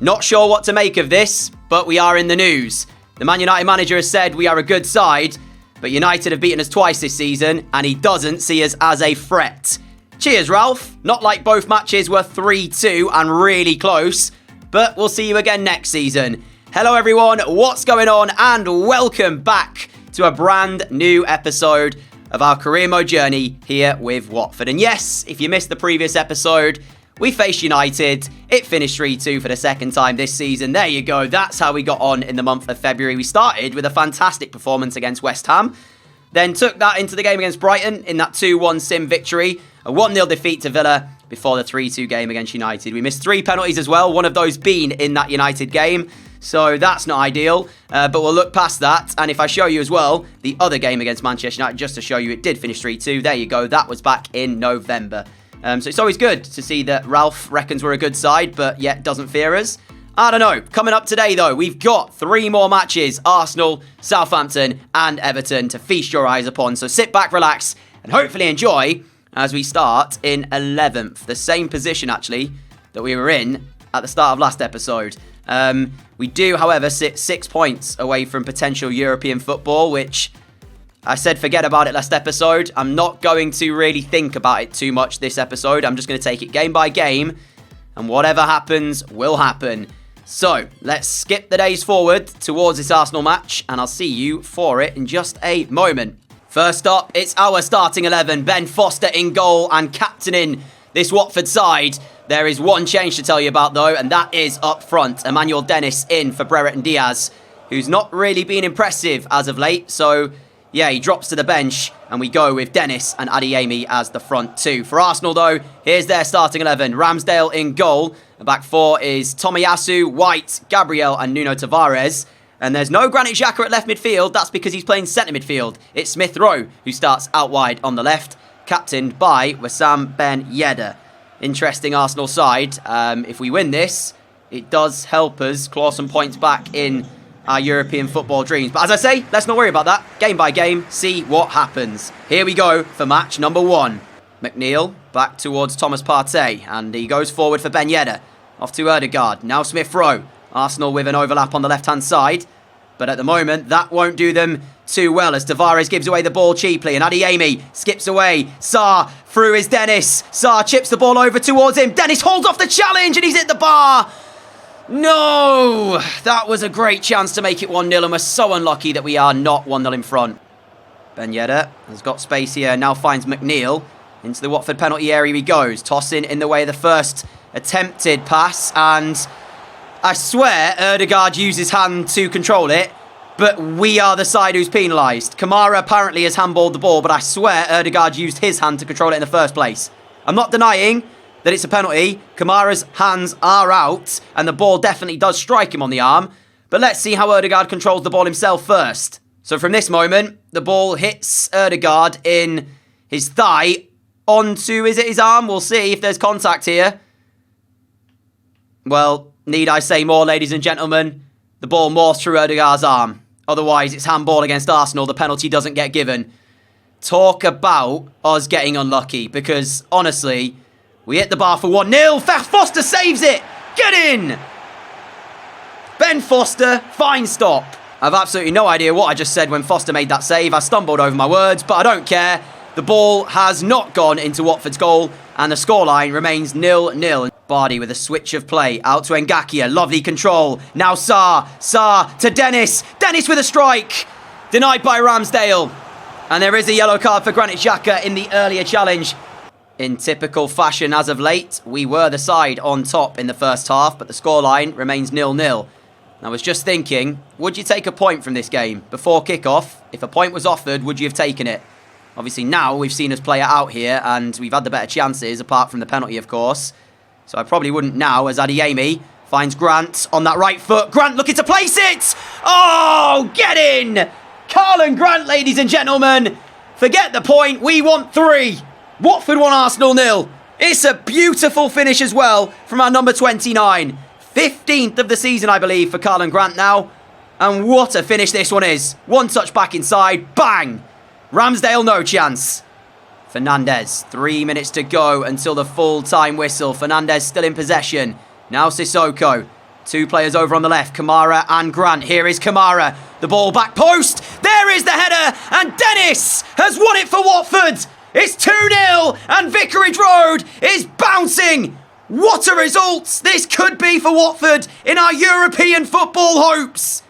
Not sure what to make of this, but we are in the news. The Man United manager has said we are a good side, but United have beaten us twice this season, and he doesn't see us as a threat. Cheers, Ralph. Not like both matches were 3-2 and really close, but we'll see you again next season. Hello, everyone. What's going on? And welcome back to a brand new episode of our career mode journey here with Watford. And yes, if you missed the previous episode, we faced United. It finished 3-2 for the second time this season. There you go. That's how we got on in the month of February. We started with a fantastic performance against West Ham, then took that into the game against Brighton in that 2-1 sim victory, a 1-0 defeat to Villa before the 3-2 game against United. We missed 3 penalties as well, one of those being in that United game. So that's not ideal, but we'll look past that. And if I show you as well, the other game against Manchester United, just to show you it did finish 3-2. There you go. That was back in November. So it's always good to see that Ralph reckons we're a good side, but yet doesn't fear us. I don't know. Coming up today, though, we've got 3 more matches. Arsenal, Southampton, and Everton to feast your eyes upon. So sit back, relax, and hopefully enjoy as we start in 11th. The same position, actually, that we were in at the start of last episode. We do, however, sit 6 points away from potential European football, which I said forget about it last episode. I'm not going to really think about it too much this episode. I'm just going to take it game by game, and whatever happens will happen. So let's skip the days forward towards this Arsenal match, and I'll see you for it in just a moment. First up, it's our starting 11. Ben Foster in goal and captaining this Watford side. There is one change to tell you about, though, and that is up front. Emmanuel Dennis in for Brereton Diaz, who's not really been impressive as of late. So, yeah, he drops to the bench, and we go with Dennis and Adeyemi as the front 2. For Arsenal, though, here's their starting 11. Ramsdale in goal. The back 4 is Tomiyasu, White, Gabriel, and Nuno Tavares. And there's no Granit Xhaka at left midfield. That's because he's playing centre midfield. It's Smith Rowe who starts out wide on the left, captained by Wissam Ben Yedder. Interesting Arsenal side. If we win this, it does help us claw some points back in our European football dreams. But as I say, let's not worry about that. Game by game, see what happens. Here we go for match number 1. McNeil back towards Thomas Partey, and he goes forward for Ben Yedder. Off to Ødegaard. Now Smith Rowe. Arsenal with an overlap on the left-hand side. But at the moment, that won't do them too well as Tavares gives away the ball cheaply. And Adeyemi skips away. Sarr through is Dennis. Sarr chips the ball over towards him. Dennis holds off the challenge and he's hit the bar. No! That was a great chance to make it 1-0 and we're so unlucky that we are not 1-0 in front. Ben Yedder has got space here. Now finds McNeil. Into the Watford penalty area he goes. Tossing in the way of the first attempted pass. And I swear Ødegaard used his hand to control it, but we are the side who's penalised. Kamara apparently has handballed the ball, but I swear Ødegaard used his hand to control it in the first place. I'm not denying that it's a penalty. Kamara's hands are out, and the ball definitely does strike him on the arm. But let's see how Ødegaard controls the ball himself first. So from this moment, the ball hits Ødegaard in his thigh onto, is it his arm? We'll see if there's contact here. Well, need I say more, ladies and gentlemen? The ball morphs through Ødegaard's arm. Otherwise, it's handball against Arsenal. The penalty doesn't get given. Talk about us getting unlucky, because, honestly, we hit the bar for 1-0. Foster saves it! Get in! Ben Foster, fine stop. I've absolutely no idea what I just said when Foster made that save. I stumbled over my words, but I don't care. The ball has not gone into Watford's goal, and the scoreline remains 0-0. Bardi with a switch of play. Out to Ngakia. Lovely control. Now Sarr. Sarr to Dennis. Dennis with a strike. Denied by Ramsdale. And there is a yellow card for Granit Xhaka in the earlier challenge. In typical fashion as of late, we were the side on top in the first half, but the scoreline remains 0-0. I was just thinking, would you take a point from this game? Before kick-off, if a point was offered, would you have taken it? Obviously now we've seen us play it out here, and we've had the better chances, apart from the penalty, of course. So I probably wouldn't now, as Adeyemi finds Grant on that right foot. Grant looking to place it! Oh, get in! Karlan Grant, ladies and gentlemen. Forget the point, we want 3. Watford 1, Arsenal 0. It's a beautiful finish as well from our number 29. 15th of the season, I believe, for Karlan Grant now. And what a finish this one is. One touch back inside, bang! Ramsdale, no chance. Fernandes, 3 minutes to go until the full-time whistle. Fernandes still in possession. Now Sissoko. Two players over on the left, Kamara and Grant. Here is Kamara. The ball back post. There is the header. And Dennis has won it for Watford. It's 2-0 and Vicarage Road is bouncing. What a result this could be for Watford in our European football hopes.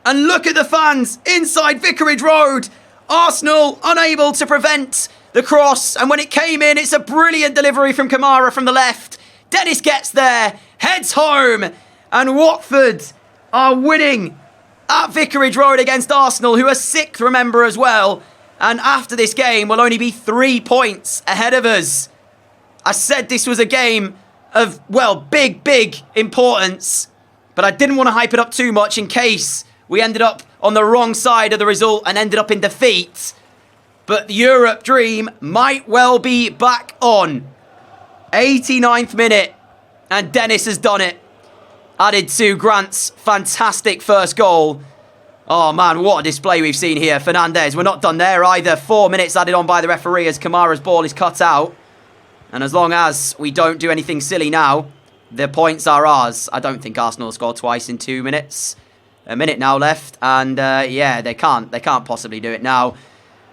And look at the fans inside Vicarage Road. Arsenal unable to prevent the cross. And when it came in, it's a brilliant delivery from Kamara from the left. Dennis gets there, heads home, and Watford are winning at Vicarage Road against Arsenal, who are 6th, remember, as well. And after this game, will only be 3 points ahead of us. I said this was a game of, well, big importance, but I didn't want to hype it up too much in case we ended up on the wrong side of the result and ended up in defeat. But the Europe dream might well be back on. 89th minute, and Dennis has done it. Added to Grant's fantastic first goal. Oh man, what a display we've seen here. Fernandez, we're not done there either. 4 minutes added on by the referee as Kamara's ball is cut out. And as long as we don't do anything silly now, the points are ours. I don't think Arsenal will score twice in 2 minutes. A minute now left, and yeah, they can't possibly do it now.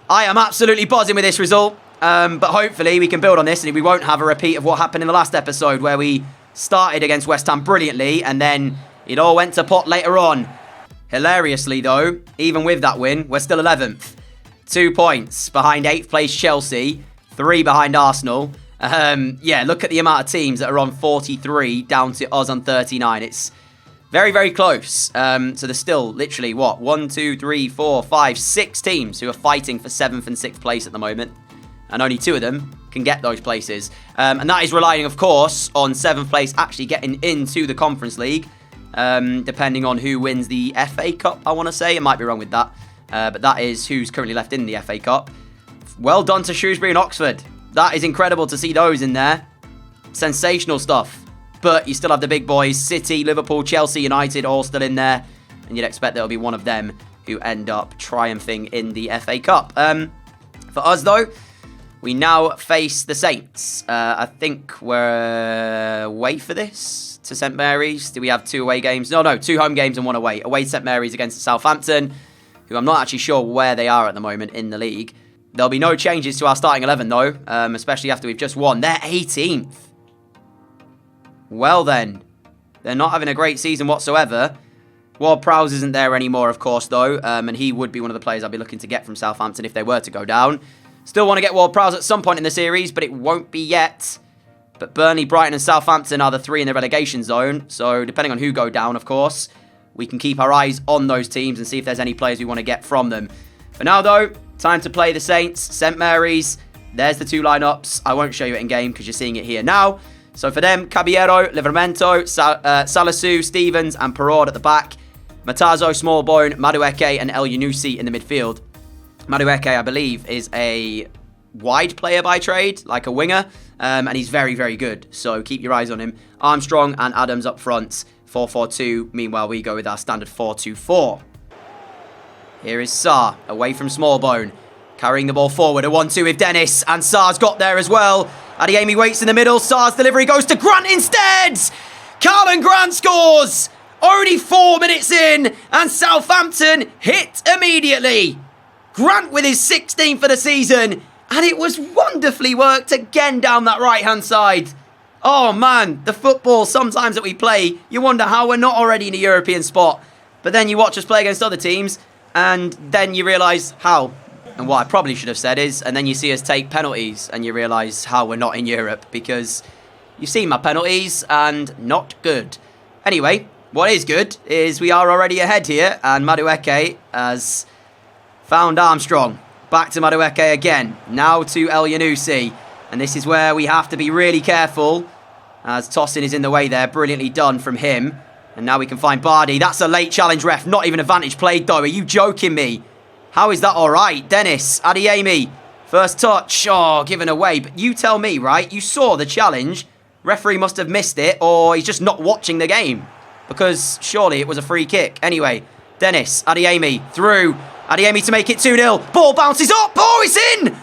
I am absolutely buzzing with this result. But hopefully we can build on this and we won't have a repeat of what happened in the last episode where we started against West Ham brilliantly and then it all went to pot later on. Hilariously though, even with that win, we're still 11th. 2 points behind 8th place Chelsea, 3 behind Arsenal. Yeah, look at the amount of teams that are on 43 down to us on 39. It's very close. So there's still literally, what, 1, 2, 3, 4, 5, 6 teams who are fighting for 7th and 6th place at the moment. And only 2 of them can get those places. And that is relying, of course, on 7th place actually getting into the Conference League. Depending on who wins the FA Cup, I want to say. I might be wrong with that. But that is who's currently left in the FA Cup. Well done to Shrewsbury and Oxford. That is incredible to see those in there. Sensational stuff. But you still have the big boys. City, Liverpool, Chelsea, United all still in there. And you'd expect there'll be one of them who end up triumphing in the FA Cup. For us, though, we now face the Saints. I think we're away for this to St Mary's. Do we have 2 away games? No, 2 home games and 1 away. Away to St Mary's against Southampton, who I'm not actually sure where they are at the moment in the league. There'll be no changes to our starting 11 though, especially after we've just won. They're 18th. Well then, they're not having a great season whatsoever. Ward-Prowse isn't there anymore, of course, though, and he would be one of the players I'd be looking to get from Southampton if they were to go down. Still want to get Ward-Prowse at some point in the series, but it won't be yet. But Burnley, Brighton and Southampton are the 3 in the relegation zone. So depending on who go down, of course, we can keep our eyes on those teams and see if there's any players we want to get from them. For now, though, time to play the Saints, St Mary's. There's the 2 lineups. I won't show you it in game because you're seeing it here now. So for them, Caballero, Livramento, Salisu, Stevens and Perraud at the back. Matazo, Smallbone, Madueke and El Yunusi in the midfield. Madueke, I believe, is a wide player by trade, like a winger, and he's very good, so keep your eyes on him. Armstrong and Adams up front, 4-4-2. Meanwhile, we go with our standard 4-2-4. Here is Sarr, away from Smallbone, carrying the ball forward, a 1-2 with Dennis, and Sarr's got there as well. Adeyemi waits in the middle, Sarr's delivery goes to Grant instead! Carlin Grant scores! Only 4 minutes in, and Southampton hit immediately. Grant with his 16th for the season, and it was wonderfully worked again down that right-hand side. Oh man, the football sometimes that we play, you wonder how we're not already in a European spot. But then you watch us play against other teams, and then you realise how. And what I probably should have said is, and then you see us take penalties, and you realise how we're not in Europe, because you've seen my penalties, and not good. Anyway, what is good is we are already ahead here, and Madueke has found Armstrong. Back to Madueke again. Now to El Yunusi. And this is where we have to be really careful, as Tosin is in the way there. Brilliantly done from him. And now we can find Bardi. That's a late challenge, ref. Not even advantage played, though. Are you joking me? How is that all right? Dennis, Adeyemi. First touch. Oh, given away. But you tell me, right? You saw the challenge. Referee must have missed it, or he's just not watching the game. Because surely it was a free kick. Anyway, Dennis, Adeyemi, through. Adeyemi to make it 2-0. Ball bounces up. Oh, it's in!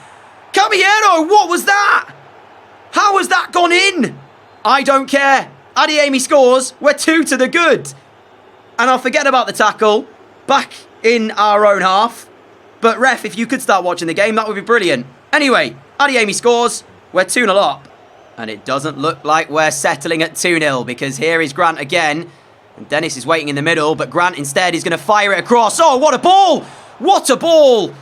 Caballero, what was that? How has that gone in? I don't care. Adeyemi scores. We're 2 to the good. And I'll forget about the tackle. Back in our own half. But ref, if you could start watching the game, that would be brilliant. Anyway, Adeyemi scores. We're 2-0 up. And it doesn't look like we're settling at 2-0 because here is Grant again. And Dennis is waiting in the middle, but Grant instead is going to fire it across. Oh, what a ball! What a ball!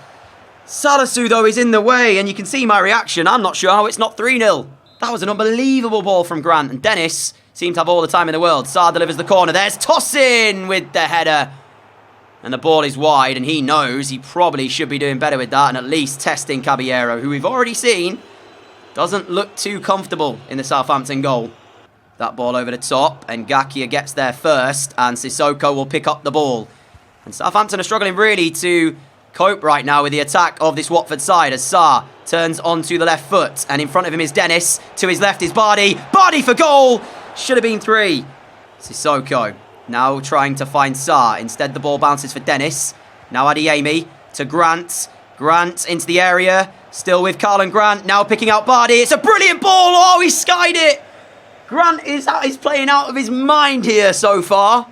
Salisu, though, is in the way, and you can see my reaction. I'm not sure how it's not 3-0. That was an unbelievable ball from Grant, and Dennis seemed to have all the time in the world. Sarr delivers the corner. There's Tosin with the header. And the ball is wide, and he knows he probably should be doing better with that and at least testing Caballero, who we've already seen doesn't look too comfortable in the Southampton goal. That ball over the top, and Ngakia gets there first, and Sissoko will pick up the ball. And Southampton are struggling really to cope right now with the attack of this Watford side as Sarr turns onto the left foot, and in front of him is Dennis. To his left is Bardi. Bardi for goal! Should have been 3. Sissoko now trying to find Sarr. Instead, the ball bounces for Dennis. Now Adeyemi to Grant. Grant into the area. Still with Karlan Grant. Now picking out Bardi. It's a brilliant ball. Oh, he skied it. Grant is playing out of his mind here so far.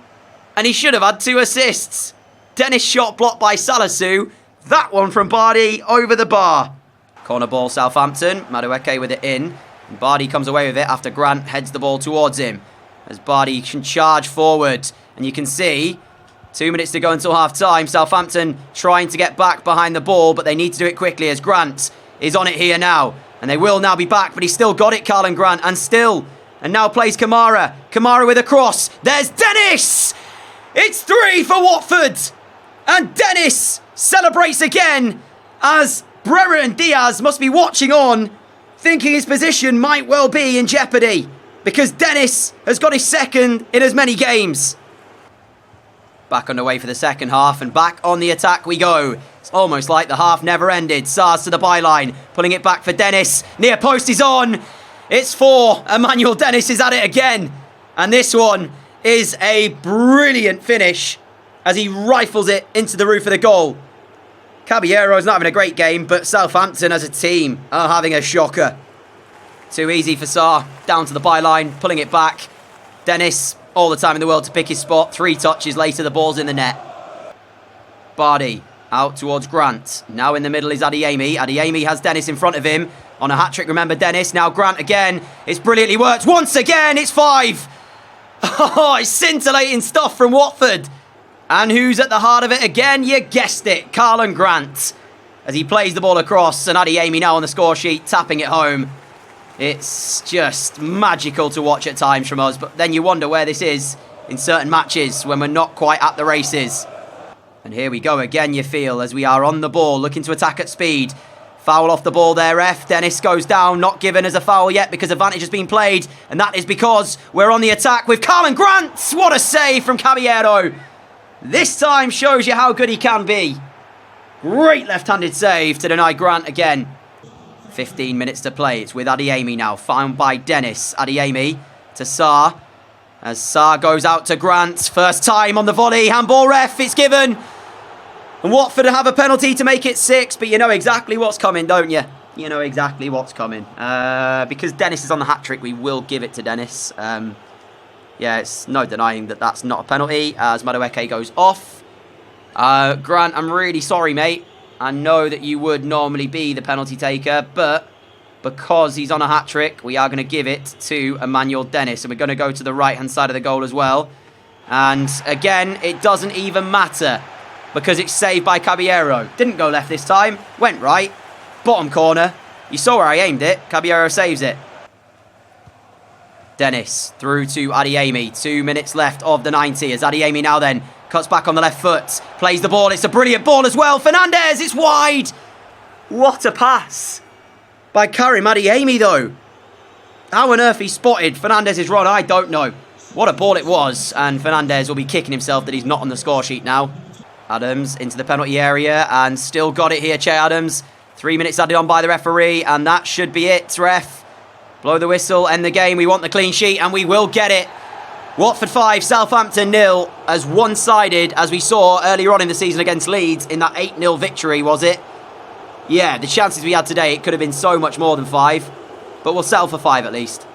And he should have had 2 assists. Dennis shot blocked by Salisu. That one from Bardi over the bar. Corner ball Southampton. Madueke with it in. And Bardi comes away with it after Grant heads the ball towards him. As Bardi can charge forward. And you can see 2 minutes to go until half-time. Southampton trying to get back behind the ball, but they need to do it quickly as Grant is on it here now. And they will now be back, but he's still got it, Karlan Grant, and now plays Kamara. Kamara with a cross. There's Dennis! It's 3 for Watford! And Dennis celebrates again as Brereton Diaz must be watching on, thinking his position might well be in jeopardy, because Dennis has got his second in as many games. Back underway for the second half, and back on the attack we go. It's almost like the half never ended. Sarr to the byline, pulling it back for Dennis. Near post is on. It's 4. Emmanuel Dennis is at it again. And this one is a brilliant finish as he rifles it into the roof of the goal. Caballero is not having a great game, but Southampton as a team are having a shocker. Too easy for Sarr. Down to the byline, pulling it back. Dennis, all the time in the world to pick his spot. 3 touches later, the ball's in the net. Bardi out towards Grant. Now in the middle is Adeyemi. Adeyemi has Dennis in front of him. On a hat-trick, remember Dennis. Now Grant again. It's brilliantly worked. Once again, it's 5. Oh, it's scintillating stuff from Watford. And who's at the heart of it again? You guessed it. Karlan Grant. As he plays the ball across. And Adeyemi now on the score sheet, tapping it home. It's just magical to watch at times from us. But then you wonder where this is in certain matches when we're not quite at the races. And here we go again, you feel, as we are on the ball, looking to attack at speed. Foul off the ball there, ref. Dennis goes down, not given as a foul yet because advantage has been played. And that is because we're on the attack with Karlan Grant. What a save from Caballero. This time shows you how good he can be. Great left-handed save to deny Grant again. 15 minutes to play. It's with Adeyemi now, found by Dennis. Adeyemi to Sarr. As Sarr goes out to Grant. First time on the volley. Handball, ref. It's given. And Watford have a penalty to make it 6, but you know exactly what's coming, don't you? You know exactly what's coming. Because Dennis is on the hat-trick, we will give it to Dennis. Yeah, it's no denying that that's not a penalty, as Madueke goes off. Grant, I'm really sorry, mate. I know that you would normally be the penalty taker, but because he's on a hat-trick, we are going to give it to Emmanuel Dennis. And we're going to go to the right-hand side of the goal as well. And again, it doesn't even matter, because it's saved by Caballero. Didn't go left this time. Went right. Bottom corner. You saw where I aimed it. Caballero saves it. Dennis through to Adeyemi. 2 minutes left of the 90. As Adeyemi now then cuts back on the left foot. Plays the ball. It's a brilliant ball as well. Fernandez. It's wide. What a pass by Karim Adeyemi though. How on earth he spotted Fernandez's run, I don't know. What a ball it was. And Fernandez will be kicking himself that he's not on the score sheet now. Adams into the penalty area and still got it here, Che Adams. 3 minutes added on by the referee, and that should be it, ref. Blow the whistle, end the game. We want the clean sheet, and we will get it. Watford 5, Southampton 0, as one-sided as we saw earlier on in the season against Leeds in that 8-0 victory, was it? Yeah, the chances we had today, it could have been so much more than 5, but we'll settle for 5 at least.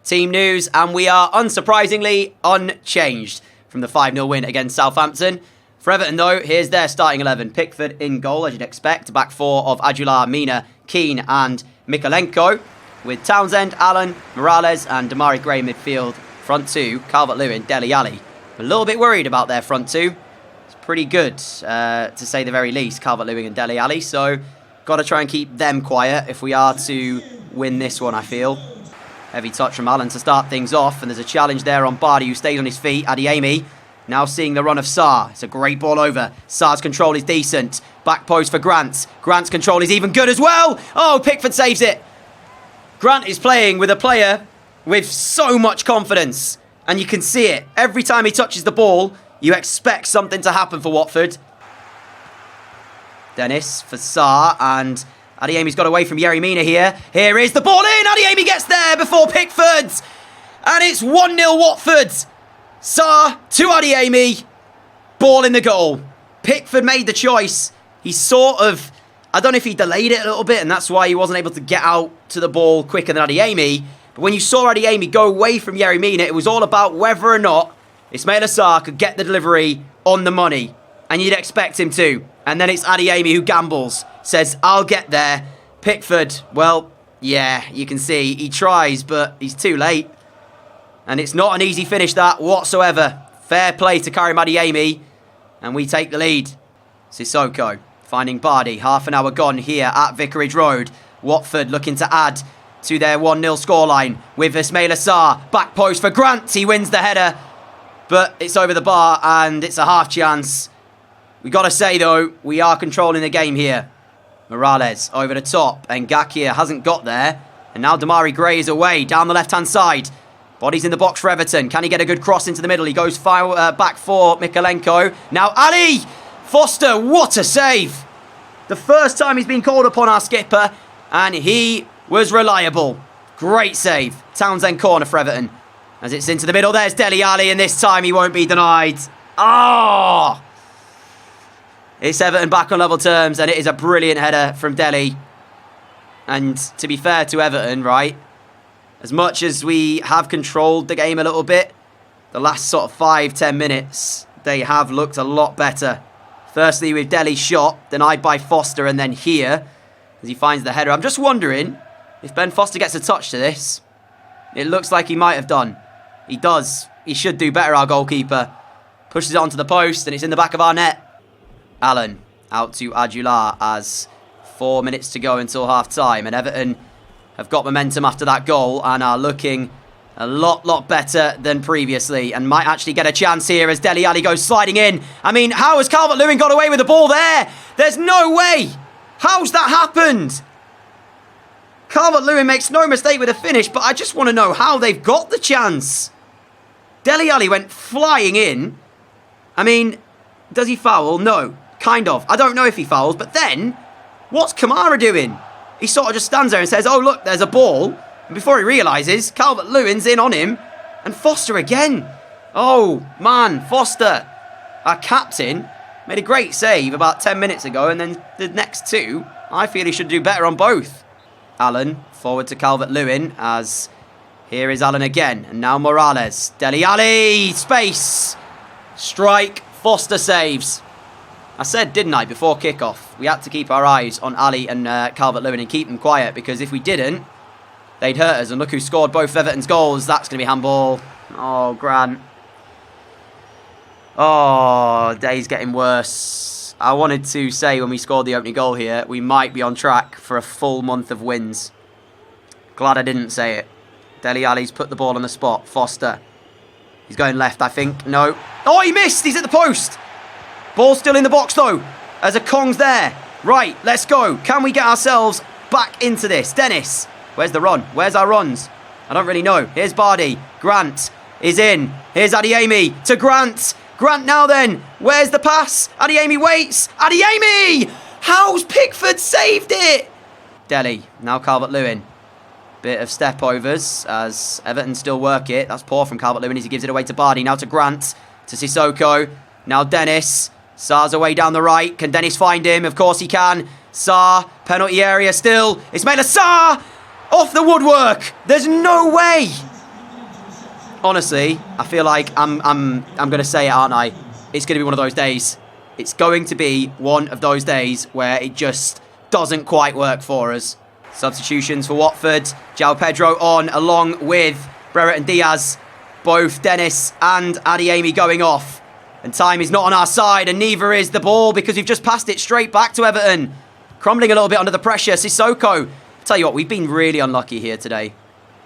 team news, and we are unsurprisingly unchanged from the 5-0 win against Southampton. For Everton, though, here's their starting 11. Pickford in goal, as you'd expect. Back four of Aguilar, Mina, Keane and Mykolenko. With Townsend, Allen, Morales and Demarai Gray midfield. Front two, Calvert-Lewin, Dele Alli. A little bit worried about their front two. It's pretty good, to say the very least, Calvert-Lewin and Dele Alli. So, got to try and keep them quiet if we are to win this one, I feel. Heavy touch from Allen to start things off. And there's a challenge there on Bardi, who stays on his feet. Adeyemi. Now seeing the run of Sarr. It's a great ball over. Sarr's control is decent. Back post for Grant. Grant's control is even good as well. Oh, Pickford saves it. Grant is playing with a player with so much confidence. And you can see it. Every time he touches the ball, you expect something to happen for Watford. Dennis for Sarr. And Adeyemi's got away from Yerry Mina here. Here is the ball in. Adeyemi gets there before Pickford. And it's 1-0 Watford. Sarr to Adeyemi, ball in the goal. Pickford made the choice. He sort of, I don't know if he delayed it a little bit and that's why he wasn't able to get out to the ball quicker than Adeyemi. But when you saw Adeyemi go away from Yerry Mina, it was all about whether or not Ismaila Sarr could get the delivery on the money. And you'd expect him to. And then it's Adeyemi who gambles, says, I'll get there. Pickford, well, yeah, you can see he tries, but he's too late. And it's not an easy finish, that, whatsoever. Fair play to Karim Adeyemi. And we take the lead. Sissoko finding Bardi. Half an hour gone here at Vicarage Road. Watford looking to add to their 1-0 scoreline with Ismaila Sarr. Back post for Grant. He wins the header. But it's over the bar and it's a half chance. We got to say, though, we are controlling the game here. Morales over the top. And Ngakia hasn't got there. And now Demarai Gray is away down the left-hand side. Bodies in the box for Everton. Can he get a good cross into the middle? He goes back for Mykolenko. Now Ali! Foster, what a save! The first time he's been called upon, our skipper, and he was reliable. Great save. Townsend corner for Everton. As it's into the middle, there's Dele Alli, and this time he won't be denied. Oh! It's Everton back on level terms, and it is a brilliant header from Dele. And to be fair to Everton, right? As much as we have controlled the game a little bit, the last sort of 5-10 minutes, they have looked a lot better. Firstly, with Dele's shot, denied by Foster, and then here, as he finds the header. I'm just wondering if Ben Foster gets a touch to this. It looks like he might have done. He does. He should do better, our goalkeeper. Pushes it onto the post, and it's in the back of our net. Allen out to Aguilar as 4 minutes to go until half-time, and Everton have got momentum after that goal and are looking a lot better than previously and might actually get a chance here as Dele Alli goes sliding in. I mean, how has Calvert-Lewin got away with the ball there? There's no way. How's that happened? Calvert-Lewin makes no mistake with a finish, but I just want to know how they've got the chance. Dele Alli went flying in. I mean, does he foul? No, kind of. I don't know if he fouls, but then, what's Kamara doing? He sort of just stands there and says, oh, look, there's a ball. And before he realises, Calvert-Lewin's in on him. And Foster again. Oh, man, Foster, our captain, made a great save about 10 minutes ago. And then the next two, I feel he should do better on both. Allen, forward to Calvert-Lewin, as here is Allen again. And now Morales. Dele Alli, space. Strike, Foster saves. I said, didn't I, before kickoff, we had to keep our eyes on Ali and Calvert-Lewin and keep them quiet, because if we didn't, they'd hurt us. And look who scored both Everton's goals. That's going to be handball. Oh, Grant. Oh, day's getting worse. I wanted to say when we scored the opening goal here, we might be on track for a full month of wins. Glad I didn't say it. Dele Alli's put the ball on the spot. Foster. He's going left, I think. No. Oh, he missed. He's at the post. Ball still in the box, though, as a Kong's there. Right, let's go. Can we get ourselves back into this? Dennis, where's the run? Where's our runs? I don't really know. Here's Bardi. Grant is in. Here's Adeyemi to Grant. Grant now then. Where's the pass? Adeyemi waits. Adeyemi! How's Pickford saved it? Dele, now Calvert-Lewin. Bit of step overs as Everton still work it. That's poor from Calvert-Lewin as he gives it away to Bardi. Now to Grant, to Sissoko. Now Dennis. Sarr's away down the right. Can Dennis find him? Of course he can. Sarr, penalty area still. Ismaila Sarr! Off the woodwork! There's no way! honestly, I feel like I'm going to say it, aren't I? It's going to be one of those days. It's going to be one of those days where it just doesn't quite work for us. Substitutions for Watford. João Pedro on, along with Brereton Diaz. Both Dennis and Adeyemi going off. And time is not on our side, and neither is the ball, because we've just passed it straight back to Everton. Crumbling a little bit under the pressure. Sissoko. Tell you what, we've been really unlucky here today.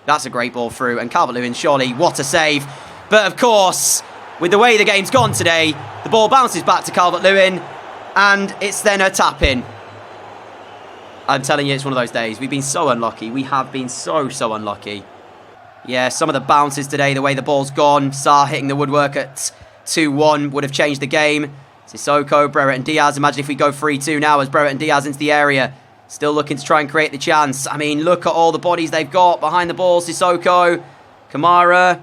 That's a great ball through. And Calvert-Lewin, surely, what a save. But of course, with the way the game's gone today, the ball bounces back to Calvert-Lewin, and it's then a tap-in. I'm telling you, it's one of those days. We've been so unlucky. We have been so unlucky. Yeah, some of the bounces today, the way the ball's gone. Sarr hitting the woodwork at 2-1 would have changed the game. Sissoko, Brereton Diaz. Imagine if we go 3-2 now as Brereton Diaz into the area. Still looking to try and create the chance. I mean, look at all the bodies they've got behind the ball. Sissoko, Kamara,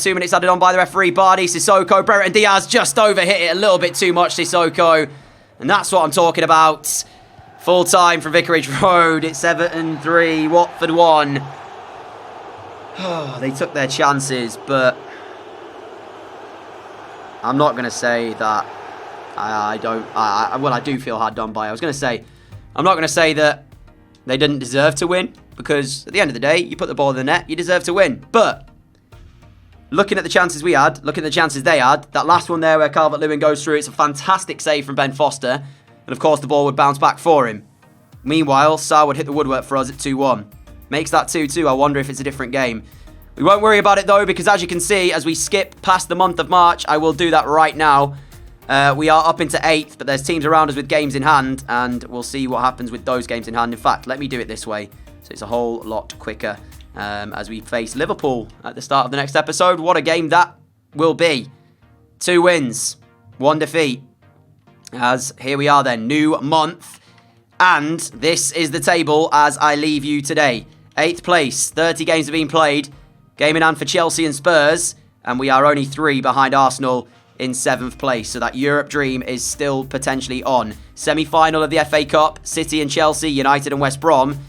2 minutes added on by the referee. Bardi, Sissoko, Brereton Diaz just over hit it a little bit too much, Sissoko. And that's what I'm talking about. Full time from Vicarage Road. It's Everton 3, Watford 1. Oh, they took their chances, but I'm not going to say that I do feel hard done by. I was going to say, I'm not going to say that they didn't deserve to win, because at the end of the day, you put the ball in the net, you deserve to win. But looking at the chances we had, looking at the chances they had, that last one there where Calvert-Lewin goes through, it's a fantastic save from Ben Foster. And of course, the ball would bounce back for him. Meanwhile, Sarr would hit the woodwork for us at 2-1. Makes that 2-2. I wonder if it's a different game. We won't worry about it though, because as you can see, as we skip past the month of March, I will do that right now. We are up into 8th, but there's teams around us with games in hand, and we'll see what happens with those games in hand. In fact, let me do it this way, so it's a whole lot quicker as we face Liverpool at the start of the next episode. What a game that will be. 2 wins, 1 defeat. As here we are then, new month, and this is the table as I leave you today. 8th place, 30 games have been played, game in hand for Chelsea and Spurs, and we are only 3 behind Arsenal in 7th place, so that Europe dream is still potentially on. Semi-final of the FA Cup, City and Chelsea, United and West Brom,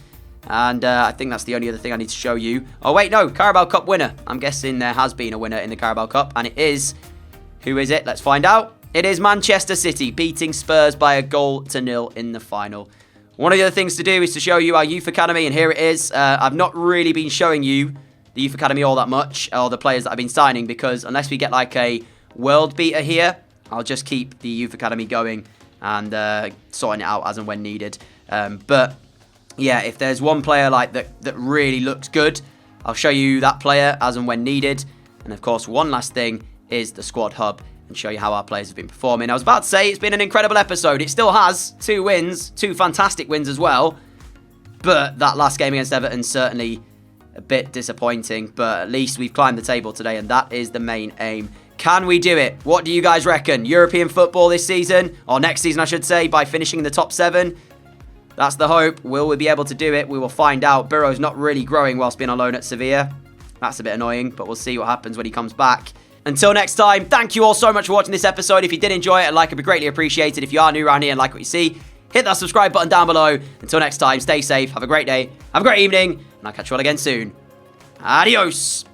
and I think that's the only other thing I need to show you. Oh wait, no, Carabao Cup winner. I'm guessing there has been a winner in the Carabao Cup, and it is, who is it? Let's find out. It is Manchester City beating Spurs by 1-0 in the final. One of the other things to do is to show you our youth academy, and here it is. I've not really been showing you the youth academy all that much, or the players that I've been signing, because unless we get like a world beater here, I'll just keep the youth academy going and sorting it out as and when needed. But yeah, if there's one player like that really looks good, I'll show you that player as and when needed. And of course, one last thing is the squad hub, and show you how our players have been performing. I was about to say it's been an incredible episode. It still has 2 wins, 2 fantastic wins as well. But that last game against Everton certainly a bit disappointing. But at least we've climbed the table today, and that is the main aim. Can we do it? What do you guys reckon? European football this season, or next season I should say, by finishing in the top 7? That's the hope. Will we be able to do it? We will find out. Burrow's not really growing whilst being on loan at Sevilla. That's a bit annoying, but we'll see what happens when he comes back. Until next time, thank you all so much for watching this episode. If you did enjoy it, a like would be greatly appreciated. If you are new around here and like what you see, hit that subscribe button down below. Until next time, stay safe, have a great day, have a great evening, and I'll catch you all again soon. Adios!